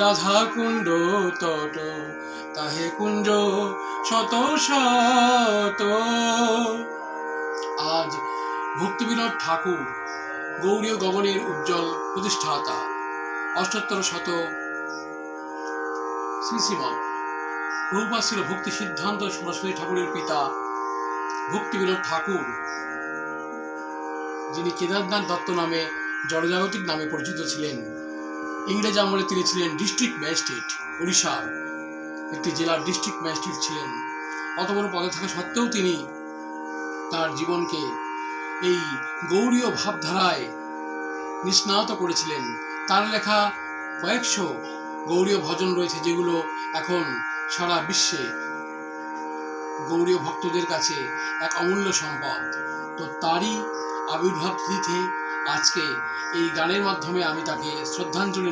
রাধা কুণ্ড তট তাহে কুঞ্জ শত শত। আজ ভক্তিবিনোদ ঠাকুর গৌরীয় গগনের উজ্জ্বল প্রতিষ্ঠাতা, অষ্টোত্তর শত শ্রীশ্রীমৎ প্রভুপাদ ছিল ভক্তি সিদ্ধান্ত সরস্বতী ঠাকুরের পিতা ভক্তিবিনোদ ঠাকুর, যিনি কেদারনাথ দত্ত নামে জড়জাগতিক নামে পরিচিত ছিলেন। ইংরেজ আমলে তিনি ছিলেন ডিস্ট্রিক্ট ম্যাজিস্ট্রেট, উড়িষ্যার একটি জেলার ডিস্ট্রিক্ট ম্যাজিস্ট্রেট ছিলেন। অত বড় পদে থাকা সত্ত্বেও তিনি তার জীবনকে এই গৌরীয় ভাবধারায় নিষ্ণাত করেছিলেন। তার লেখা কয়েকশো গৌরীয় ভজন রয়েছে, যেগুলো এখন সারা বিশ্বে গৌরীয় ভক্তদের কাছে এক অমূল্য সম্পদ। তো তারই আবির্ভাব তিথিতে আজকে এই গানের মাধ্যমে আমি তাকে শ্রদ্ধাঞ্জলি